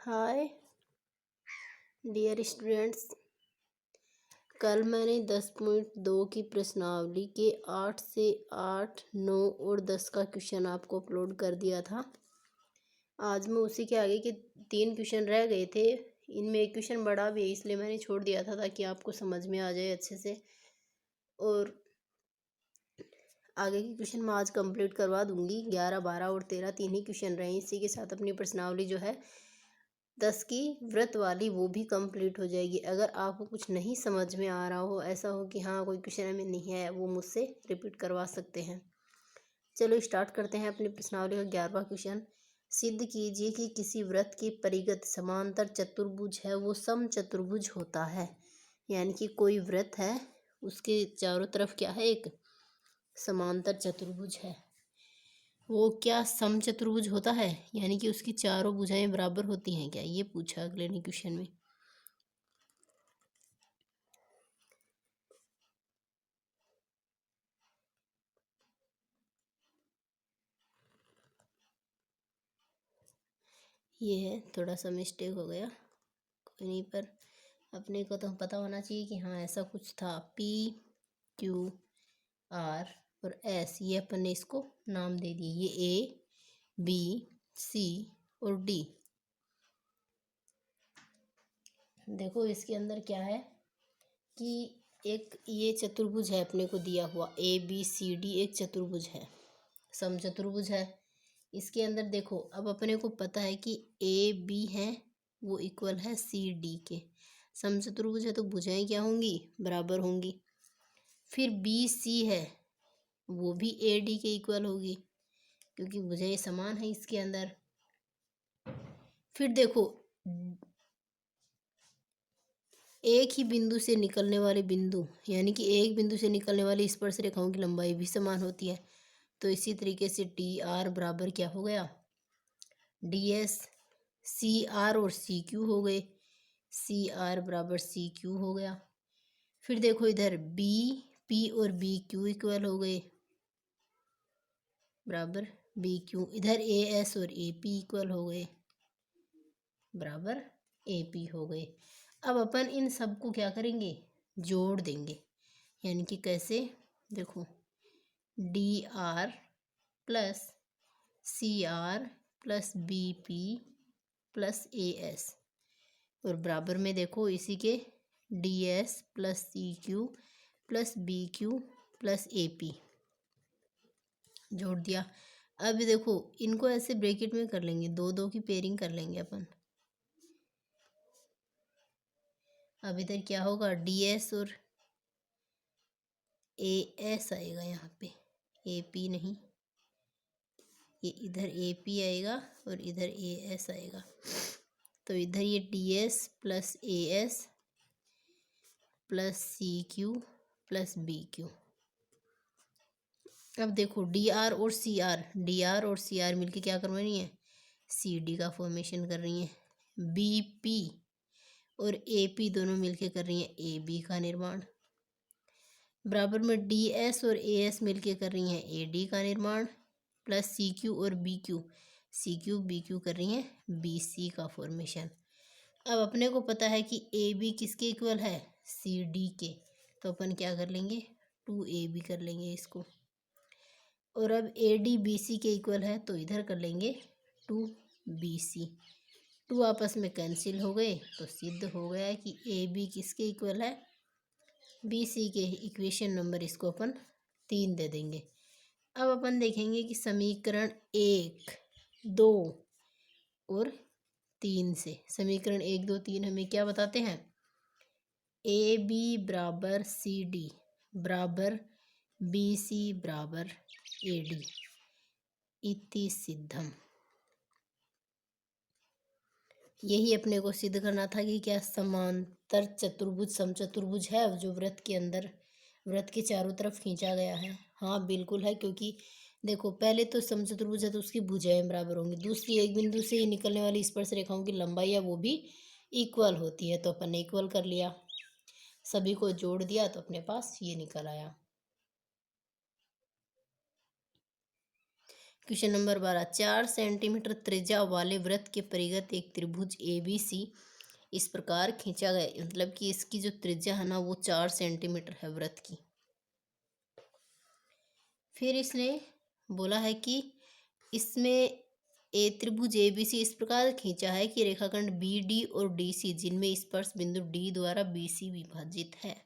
Hi dear students. कल मैंने 10.2 की प्रश्नावली के 8 से 8, 9 और 10 का क्वेश्चन आपको अपलोड कर दिया था। आज मैं उसी के आगे के 3 क्वेश्चन रह गए थे। इनमें एक क्वेश्चन बड़ा भी है, इसलिए मैंने छोड़ दिया था ताकि आपको समझ में आ जाए अच्छे से। और आगे के क्वेश्चन मैं आज कंप्लीट करवा दूंगी। 11, 12 और 13 तीन ही क्वेश्चन रहे। इसी के साथ अपनी प्रश्नावली जो है 10 की व्रत वाली वो भी कंप्लीट हो जाएगी। अगर आपको कुछ नहीं समझ में आ रहा हो, ऐसा हो कि हाँ कोई क्वेश्चन में नहीं है, वो मुझसे रिपीट करवा सकते हैं। चलो स्टार्ट करते हैं अपनी प्रश्नावली का 11वां क्वेश्चन। सिद्ध कीजिए कि किसी वृत्त की परिगत समांतर चतुर्भुज है वो समचतुर्भुज होता है। यानी कि कोई वृत्त है, उसके चारों तरफ क्या है, एक समांतर चतुर्भुज है, वो क्या समचतुर्भुज होता है, यानी कि उसकी चारों भुजाएं बराबर होती हैं क्या, ये पूछा अगले क्वेश्चन में। ये है, थोड़ा सा मिस्टेक हो गया, कोई नहीं, पर अपने को तो पता होना चाहिए कि हाँ ऐसा कुछ था। P, Q, R और S, ये अपन ने इसको नाम दे दिए। ये A, B, C और D। देखो इसके अंदर क्या है कि एक ये चतुर्भुज है अपने को दिया हुआ, ABCD एक चतुर्भुज है, समचतुर्भुज है। इसके अंदर देखो, अब अपने को पता है कि AB है वो इक्वल है CD के। समचतुर्भुज है तो भुजाएं क्या होंगी, बराबर होंगी। फिर BC है वो भी AD के इक्वल होगी, क्योंकि भुजाएं समान है इसके अंदर। फिर देखो एक ही बिंदु से निकलने वाले बिंदु, यानी कि एक बिंदु से निकलने वाली स्पर्श रेखाओं की लंबाई भी समान होती है। तो इसी तरीके से TR बराबर क्या हो गया, DS। CR और CQ हो गए, CR बराबर CQ हो गया। फिर देखो इधर BP और BQ इक्वल हो गए, बराबर BQ। इधर AS और AP इक्वल हो गए, बराबर AP हो गए। अब अपन इन सब को क्या करेंगे, जोड़ देंगे। यानी कि कैसे, देखो DR plus CR plus BP plus AS, और बराबर में देखो इसी के DS plus CQ plus BQ plus AP जोड़ दिया। अब देखो इनको ऐसे ब्रैकेट में कर लेंगे, दो दो की पेयरिंग कर लेंगे अपन। अब इधर क्या होगा, DS और AS आएगा, यहाँ पे AP नहीं, ये इधर AP आएगा और इधर AS आएगा। तो इधर ये DS plus AS plus CQ plus BQ। अब देखो DR और CR मिलके क्या कर रही है, CD का फॉर्मेशन कर रही हैं। BP और AP दोनों मिलके कर रही हैं AB का निर्माण। बराबर में DS और AS मिलके कर रही हैं AD का निर्माण, प्लस CQ और BQ कर रही हैं BC का फॉर्मेशन। अब अपने को पता है कि AB किसके इक्वल है, CD के, तो अपन क्या कर लेंगे, 2AB कर लेंगे इसको। और अब AD BC के इक्वल है तो इधर कर लेंगे 2BC। 2 आपस में कैंसिल हो गए, तो सिद्ध हो गया कि AB किसके इक्वल है, BC के। इक्वेशन नंबर इसको अपन 3 दे देंगे। अब अपन देखेंगे कि समीकरण 1, 2 और 3 से, समीकरण 1, 2, 3 हमें क्या बताते हैं, AB बराबर CD बराबर BC बराबर AD इति सिद्धम। यही अपने को सिद्ध करना था कि क्या समांतर चतुर्भुज समचतुर्भुज है जो वृत्त के अंदर, वृत्त के चारों तरफ खींचा गया है। हाँ बिल्कुल है, क्योंकि देखो पहले तो समचतुर्भुज है तो उसकी भुजाएं बराबर होंगी। दूसरी, एक बिंदु से ही निकलने वाली स्पर्श रेखाओं की लंबाई है वो भी इक्वल होती है, तो अपन ने इक्वल कर लिया, सभी को जोड़ दिया तो अपने पास ये निकल आया। क्वेश्चन नंबर 12, 4 सेंटीमीटर त्रिज्या वाले वृत्त के परिगत एक त्रिभुज ABC इस प्रकार खींचा गया, मतलब कि इसकी जो त्रिज्या है ना वो 4 सेंटीमीटर है वृत्त की। फिर इसने बोला है कि इसमें त्रिभुज ABC इस प्रकार खींचा है कि रेखाखंड BD और DC जिनमें स्पर्श बिंदु D द्वारा BC विभाजित है।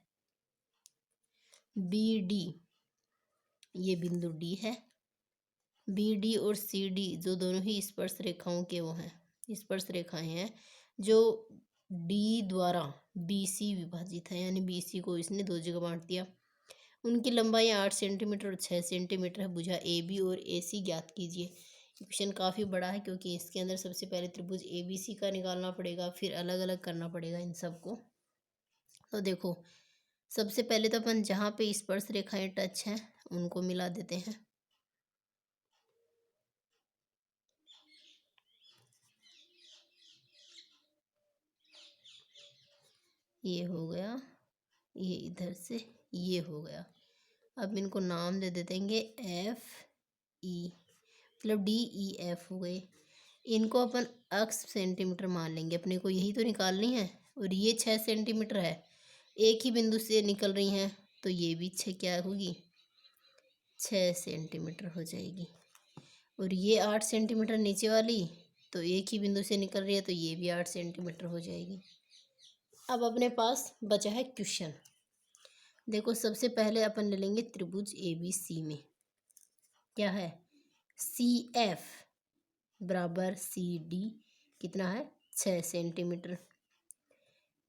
BD ये बिंदु D है, BD और CD जो दोनों ही स्पर्श रेखाओं के वो हैं, स्पर्श रेखाएं हैं जो D द्वारा BC विभाजित है, यानी BC को इसने दो जगह बांट दिया। उनकी लंबाई 8 सेंटीमीटर और 6 सेंटीमीटर है। भुजा AB और AC ज्ञात कीजिए। क्वेश्चन काफ़ी बड़ा है क्योंकि इसके अंदर सबसे पहले त्रिभुज ABC का निकालना पड़ेगा, फिर अलग अलग करना पड़ेगा इन सबको। तो देखो सबसे पहले तो अपन जहाँ पे स्पर्श रेखाएं टच हैं उनको मिला देते हैं। ये हो गया, ये इधर से ये हो गया। अब इनको नाम दे देंगे FE, मतलब DEF हो गए। इनको अपन अक्ष सेंटीमीटर मान लेंगे, अपने को यही तो निकालनी है। और ये 6 सेंटीमीटर है, एक ही बिंदु से निकल रही हैं, तो ये भी 6 क्या होगी 6 सेंटीमीटर हो जाएगी। और ये 8 सेंटीमीटर नीचे वाली, तो एक ही बिंदु से निकल रही है, तो ये भी 8 सेंटीमीटर हो जाएगी। अब अपने पास बचा है क्वेश्चन। देखो सबसे पहले अपन ले लेंगे त्रिभुज ABC में क्या है, CF बराबर CD कितना है 6 सेंटीमीटर,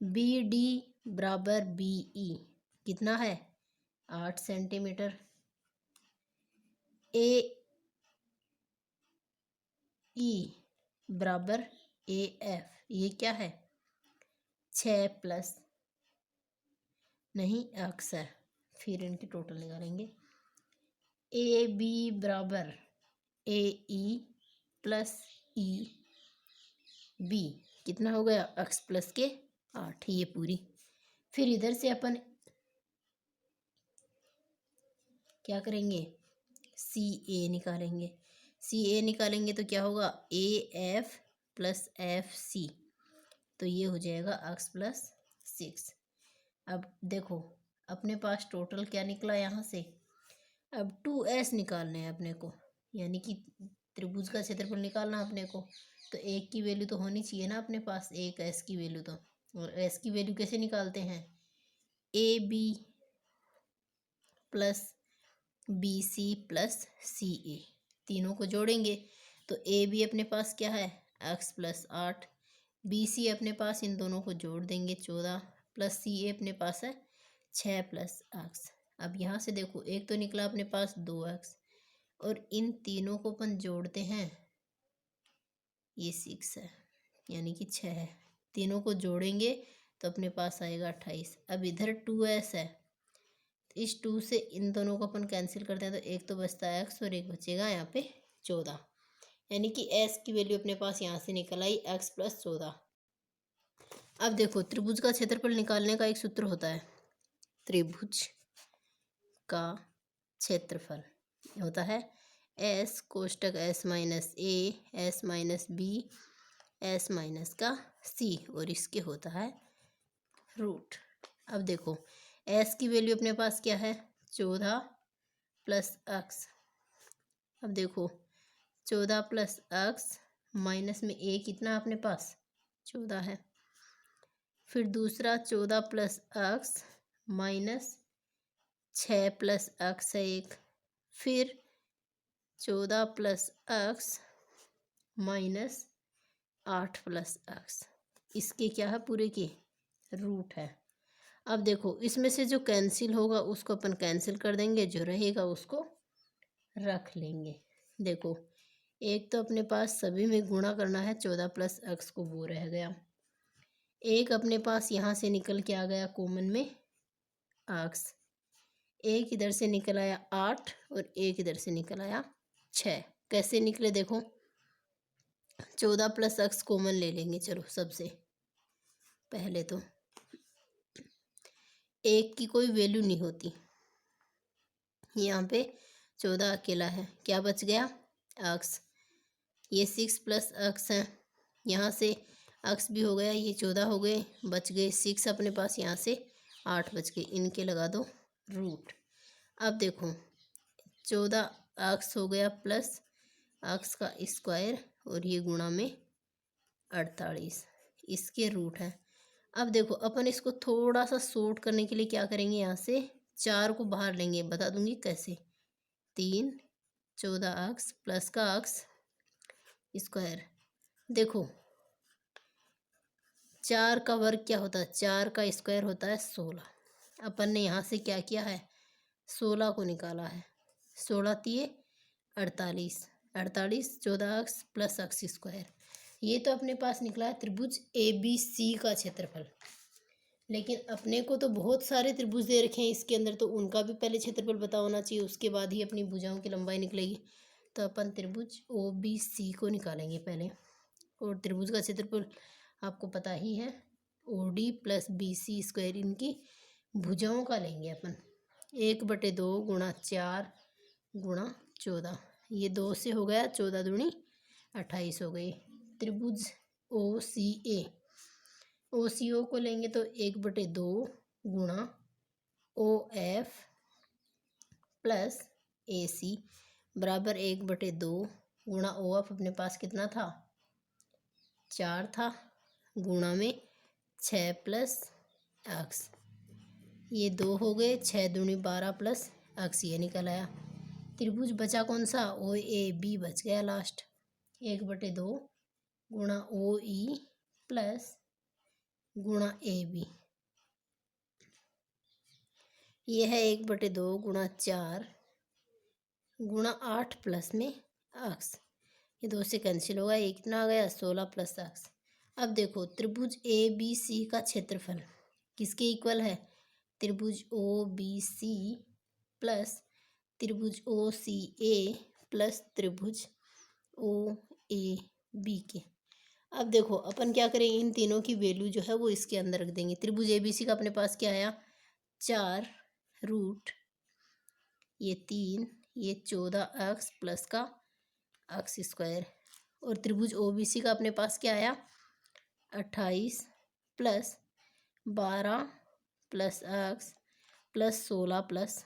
BD बराबर BE कितना है 8 सेंटीमीटर, AE बराबर AF ये क्या है 6 प्लस नहीं अक्स है। फिर इनकी टोटल निकालेंगे, AB बराबर AE प्लस EB कितना हो गया अक्स प्लस के 8, ये पूरी। फिर इधर से अपन क्या करेंगे CA निकालेंगे। CA निकालेंगे तो क्या होगा AF प्लस FC, तो ये हो जाएगा अक्स प्लस 6। अब देखो अपने पास टोटल क्या निकला यहाँ से, अब 2S निकालने हैं अपने को, यानी कि त्रिभुज का क्षेत्रफल निकालना अपने को। तो एक की वैल्यू तो होनी चाहिए ना अपने पास, एक S की वैल्यू तो। और S की वैल्यू कैसे निकालते हैं, AB plus BC plus CA तीनों को जोड़ेंगे तो AB अपने पास क्या है x प्लस 8, BC अपने पास इन दोनों को जोड़ देंगे 14 प्लस CA अपने पास है 6 प्लस x। अब यहाँ से देखो एक तो निकला अपने पास 2x और इन तीनों को अपन जोड़ते हैं, ये 6 है यानी कि 6 है, तीनों को जोड़ेंगे तो अपने पास आएगा 28। अब इधर 2s है, इस 2 से इन दोनों को अपन कैंसिल करते हैं तो एक तो बचता है x और एक बचेगा यहाँ पे 14, यानी कि s की वैल्यू अपने पास यहाँ से निकल आई x प्लस 14। अब देखो त्रिभुज का क्षेत्रफल निकालने का एक सूत्र होता है, त्रिभुज का क्षेत्रफल होता है s कोष्टक s minus a s minus b s minus का c और इसके होता है रूट। अब देखो s की वैल्यू अपने पास क्या है 14 प्लस x। अब देखो 14 प्लस x माइनस में a कितना अपने पास 14 है, फिर दूसरा 14 plus x minus 6 plus x है एक, फिर 14 plus x minus 8 plus x, इसके क्या है पूरे के रूट है। अब देखो इसमें से जो कैंसिल होगा उसको अपन कैंसिल कर देंगे, जो रहेगा उसको रख लेंगे। देखो एक तो अपने पास सभी में गुणा करना है 14 प्लस x को, वो रह गया। एक अपने पास यहाँ से निकल के आ गया कॉमन में x, एक इधर से निकल आया 8 और एक इधर से निकल आया 6। कैसे निकले देखो 14 प्लस x कॉमन ले लेंगे, चलो सबसे पहले तो एक की कोई वैल्यू नहीं होती, यहाँ पे 14 अकेला है, क्या बच गया अक्स, ये 6 प्लस अक्स है, यहाँ से अक्स भी हो गया, ये 14 हो गए, बच गए 6 अपने पास, यहाँ से 8 बच गए, इनके लगा दो रूट। अब देखो 14 अक्स हो गया प्लस अक्स का स्क्वायर और ये गुणा में 48, इसके रूट है। अब देखो अपन इसको थोड़ा सा शॉर्ट करने के लिए क्या करेंगे, यहाँ से 4 को बाहर लेंगे, बता दूंगी कैसे। 3 14 अक्स प्लस का अक्स स्क्वायर, देखो 4 का वर्ग क्या होता है, 4 का स्क्वायर होता है 16। अपन ने यहाँ से क्या किया है, 16 को निकाला है, 16 तिये 48, 48 14 अक्स प्लस अक्स स्क्वायर, ये तो अपने पास निकला है त्रिभुज ABC का क्षेत्रफल। लेकिन अपने को तो बहुत सारे त्रिभुज दे रखे हैं इसके अंदर, तो उनका भी पहले क्षेत्रफल पता होना चाहिए, उसके बाद ही अपनी भुजाओं की लंबाई निकलेगी। तो अपन त्रिभुज OBC को निकालेंगे पहले, और त्रिभुज का क्षेत्रफल आपको पता ही है, OD प्लस BC स्क्वायर, इनकी भुजाओं का लेंगे अपन। 1/2 गुणा 4 गुणा 14, ये 2 से हो गया, 14 दूनी 28 हो गई। त्रिभुज OCA, OCO को लेंगे तो 1/2 गुणा OF प्लस AC बराबर 1/2 गुणा OF, अपने पास कितना था 4 था, गुणा में 6 प्लस अक्स, ये 2 हो गए, 6 दूनी 12 प्लस अक्स, ये निकल आया। त्रिभुज बचा कौन सा, OAB बच गया लास्ट, 1/2 गुणा OE प्लस गुणा AB, ये है 1/2 गुणा 4 गुणा 8 प्लस में अक्स, ये 2 से कैंसिल होगा, एक कितना आ गया 16 प्लस अक्स। अब देखो त्रिभुज ABC का क्षेत्रफल किसके इक्वल है, त्रिभुज OBC प्लस त्रिभुज OCA प्लस त्रिभुज OAB के। अब देखो अपन क्या करें, इन तीनों की वैल्यू जो है वो इसके अंदर रख देंगे। त्रिभुज ABC का अपने पास क्या आया 4 रूट ये 3, ये 14 अक्स प्लस का अक्स स्क्वायर, और त्रिभुज OBC का अपने पास क्या आया 28 प्लस 12 प्लस अक्स प्लस 16 प्लस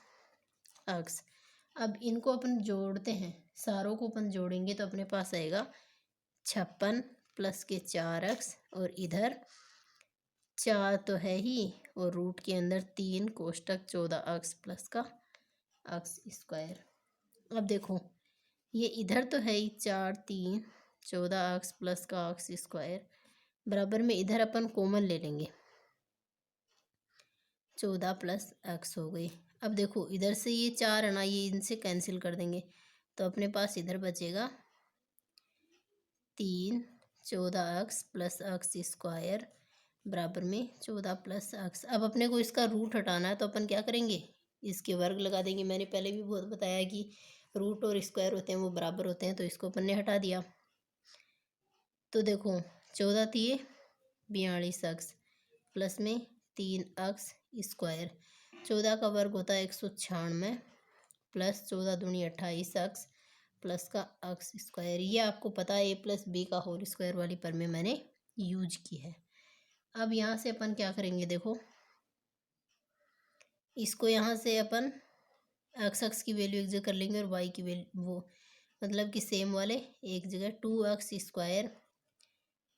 अक्स। अब इनको अपन जोड़ते हैं, सारों को अपन जोड़ेंगे तो अपने पास आएगा 56 प्लस के 4 अक्स, और इधर 4 तो है ही, और रूट के अंदर 3 कोष्टक 14 अक्स प्लस का अक्स स्क्वायर। अब देखो ये इधर तो है ही 4 3 14 अक्स प्लस का अक्स स्क्वायर, बराबर में इधर अपन कॉमन ले लेंगे, 14 प्लस अक्स हो गई। अब देखो इधर से ये 4 है ना, ये इनसे कैंसिल कर देंगे, तो अपने पास इधर बचेगा 3 14 अक्स प्लस अक्स स्क्वायर बराबर में 14 प्लस अक्स। अब अपने को इसका रूट हटाना है, तो अपन क्या करेंगे, इसके वर्ग लगा देंगे। मैंने पहले भी बहुत बताया कि रूट और स्क्वायर होते हैं वो बराबर होते हैं, तो इसको अपन ने हटा दिया। तो देखो 14 तिये 42 अक्स प्लस में 3 अक्स स्क्वायर, 14 का वर्ग होता है 196 प्लस 14 दूनी 28 अक्स प्लस का अक्स स्क्वायर। ये आपको पता है A+B का होल स्क्वायर वाली पर में मैंने यूज की है। अब यहाँ से अपन क्या करेंगे, देखो इसको यहाँ से अपन अक्स की वैल्यू एक जगह कर लेंगे और वाई की वैल्यू वो मतलब कि सेम वाले एक जगह 2 अक्स स्क्वायर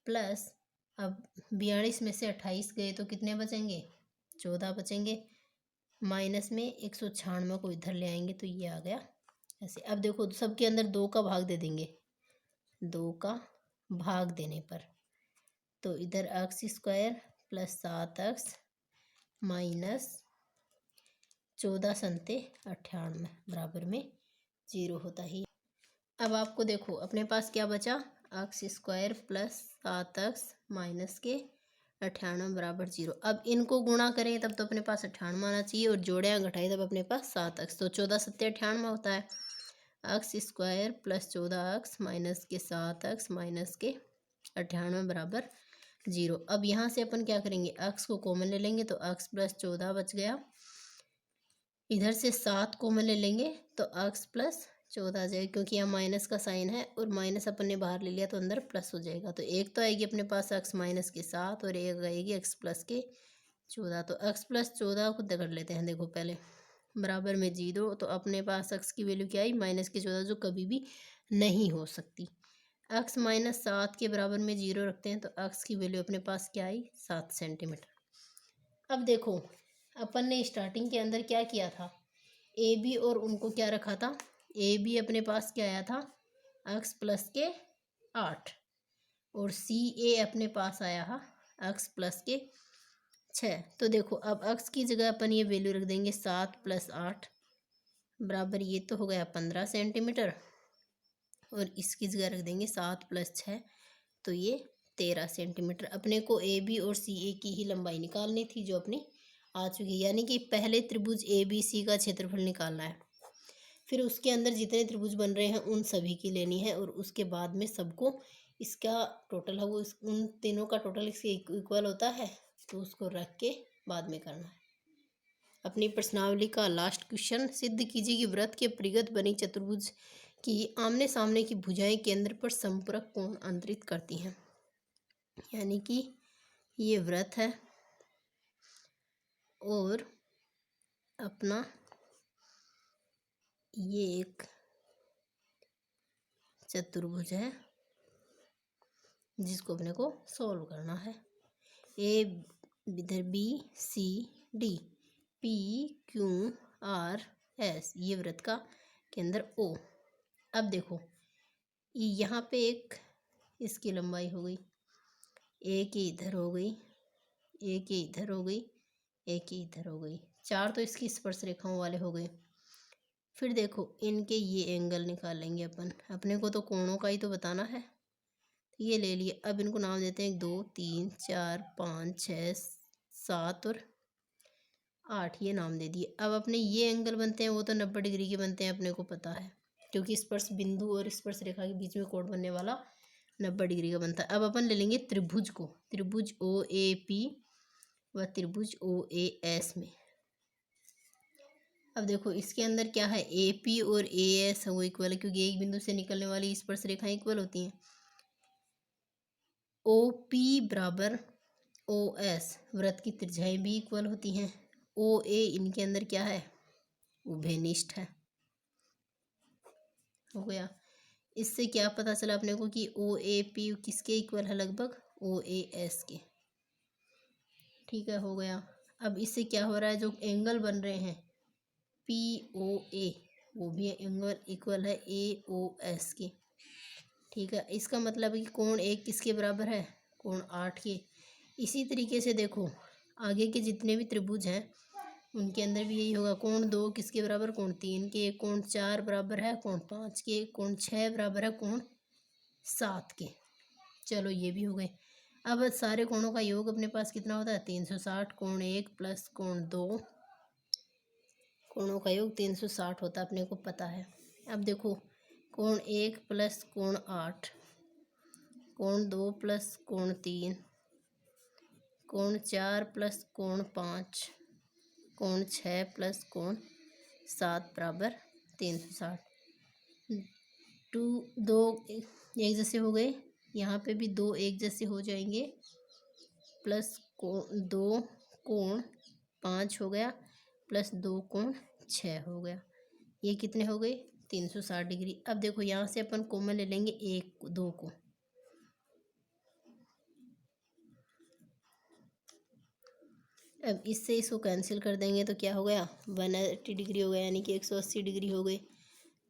प्लस, अब 42 में से 28 गए तो कितने बचेंगे 14 बचेंगे, माइनस में 196 को इधर ले आएंगे तो ये आ गया ऐसे। अब देखो सबके अंदर 2 का भाग दे देंगे, 2 का भाग देने पर तो इधर अक्स स्क्वायर प्लस 7 अक्स माइनस 14 संते 98 बराबर में 0 होता ही। अब आपको देखो अपने पास क्या बचा, अक्स स्क्वायर प्लस 7 अक्स माइनस के 98 बराबर 0। अब इनको गुणा करें तब तो अपने पास 98 आना चाहिए, और जोड़े या घटाए तब अपने पास 7 अक्स, तो 14 सत्ते 98 होता है। अक्स स्क्वायर प्लस 14 अक्स माइनस के 7 अक्स माइनस के 98 बराबर 0। अब यहाँ से अपन क्या करेंगे, अक्स को कॉमन ले लेंगे तो अक्स प्लस 14 बच गया, इधर से 7 कॉमन ले लेंगे तो अक्स प्लस 14 आ जाएगा, क्योंकि यहाँ माइनस का साइन है और माइनस अपन ने बाहर ले लिया तो अंदर प्लस हो जाएगा। तो एक तो आएगी अपने पास एक्स माइनस के 7 और एक आएगी एक्स प्लस के 14। तो एक्स प्लस 14 खुद कर लेते हैं। देखो पहले बराबर में 0, तो अपने पास एक्स की वैल्यू क्या आई, माइनस के 14, जो कभी भी नहीं हो सकती। एक्स माइनस 7 के बराबर में 0 रखते हैं, तो एक्स की वैल्यू अपने पास क्या आई, 7 सेंटीमीटर। अब देखो अपन ने स्टार्टिंग के अंदर क्या किया था, ए बी और उनको क्या रखा था, ए बी अपने पास क्या आया था, एक्स प्लस के 8 और सी ए अपने पास आया है एक्स प्लस के 6। तो देखो अब एक्स की जगह अपन ये वैल्यू रख देंगे 7 + 8 बराबर, ये तो हो गया 15 सेंटीमीटर, और इसकी जगह रख देंगे 7 + 6, तो ये 13 सेंटीमीटर। अपने को ए बी और सी ए की ही लंबाई निकालनी थी, जो अपनी आ चुकी, यानी कि पहले त्रिभुज ए बी सी का क्षेत्रफल निकालना है, फिर उसके अंदर जितने त्रिभुज बन रहे हैं उन सभी की लेनी है, और उसके बाद में सबको इसका टोटल है वो उन तीनों का टोटल इसके इक्वल होता है, तो उसको रख के बाद में करना है। अपनी प्रश्नावली का लास्ट क्वेश्चन, सिद्ध कीजिए कि वृत्त के परिगत बनी चतुर्भुज की आमने सामने की भुजाएं केंद्र पर संपर्क कोण अंतरित करती हैं। यानी कि ये वृत्त है और अपना ये एक चतुर्भुज है जिसको अपने को सॉल्व करना है। ए इधर B C D, P Q R S, ये वृत्त का केंद्र ओ। अब देखो यहाँ पे एक इसकी लंबाई हो गई, एक ही इधर हो गई, एक ही इधर हो गई, एक ही इधर हो गई, 4 तो इसकी स्पर्श रेखाओं वाले हो गए। फिर देखो इनके ये एंगल निकाल लेंगे अपन, अपने को तो कोणों का ही तो बताना है, ये ले लिए। अब इनको नाम देते हैं 2 3 4 5 6 7 और 8, ये नाम दे दिए। अब अपने ये एंगल बनते हैं वो तो 90 डिग्री के बनते हैं, अपने को पता है, क्योंकि स्पर्श बिंदु और स्पर्श रेखा के बीच में कोण बनने वाला 90 डिग्री का बनता है। अब अपन ले लेंगे त्रिभुज को, त्रिभुज ओ ए पी व त्रिभुज ओ ए एस में। अब देखो इसके अंदर क्या है, ए पी और ए एस वो इक्वल है, क्योंकि एक बिंदु से निकलने वाली स्पर्श रेखाएं इक्वल होती हैं। ओ पी बराबर ओ एस, वृत्त की त्रिज्याएं भी इक्वल होती हैं। ओ ए इनके अंदर क्या है, उभयनिष्ठ है। हो गया। इससे क्या पता चला अपने को कि ओ ए पी किसके इक्वल है, लगभग ओ ए एस के। ठीक है, हो गया। अब इससे क्या हो रहा है, जो एंगल बन रहे हैं पी ओ ए, वो भी एंगल इक्वल है ए ओ एस के। ठीक है, इसका मतलब है कि कोण 1 किसके बराबर है, कोण 8 के। इसी तरीके से देखो आगे के जितने भी त्रिभुज हैं उनके अंदर भी यही होगा, कोण 2 किसके बराबर, कोण 3 के, कोण 4 बराबर है कोण 5 के, कोण 6 बराबर है कोण 7 के। चलो ये भी हो गए। अब सारे कोणों का योग अपने पास कितना होता है, 360। कोण 1 + कोण 2, कोणों का योग 360 होता है, अपने को पता है। अब देखो कोण 1 + कोण 8, कोण 2 + कोण 3, कोण 4 + कोण 5, कोण 6 + कोण 7 बराबर 360। 2 एक जैसे हो गए, यहाँ पे भी 2 एक जैसे हो जाएंगे, प्लस 2 कोण 5 हो गया, प्लस 2 कोण 6 हो गया, ये कितने हो गए, 360 डिग्री। अब देखो यहाँ से अपन कॉमन ले लेंगे 1 2 को, अब इससे इसको कैंसिल कर देंगे तो क्या हो गया, 180 डिग्री हो गया, यानी कि 180 डिग्री हो गई।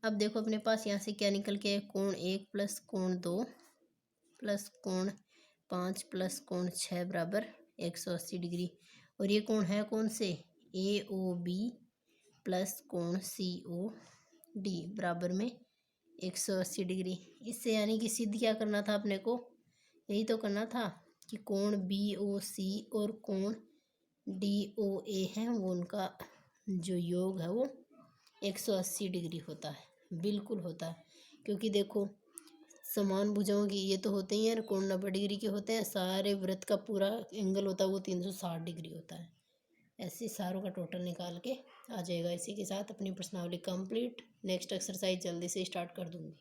अब देखो अपने पास यहाँ से क्या निकल के, कोण 1 + कोण 2 + कोण 5 + कोण 6 बराबर 180 डिग्री। और ये कोण है कौन से, ए ओ बी प्लस कोण सी ओ डी बराबर में 180 डिग्री। इससे यानी कि सिद्ध क्या करना था अपने को, यही तो करना था कि कोण बी ओ सी और कोण डी ओ ए हैं, वो उनका जो योग है वो 180 डिग्री होता है, बिल्कुल होता है। क्योंकि देखो समान भुजाओं की ये तो होते ही हैं, कोण 90 डिग्री के होते हैं, सारे वृत्त का पूरा एंगल होता है वो 360 डिग्री होता है। ऐसे सारों का टोटल निकाल के आ जाएगा। इसी के साथ अपनी प्रश्नावली कंप्लीट। नेक्स्ट एक्सरसाइज जल्दी से स्टार्ट कर दूंगी।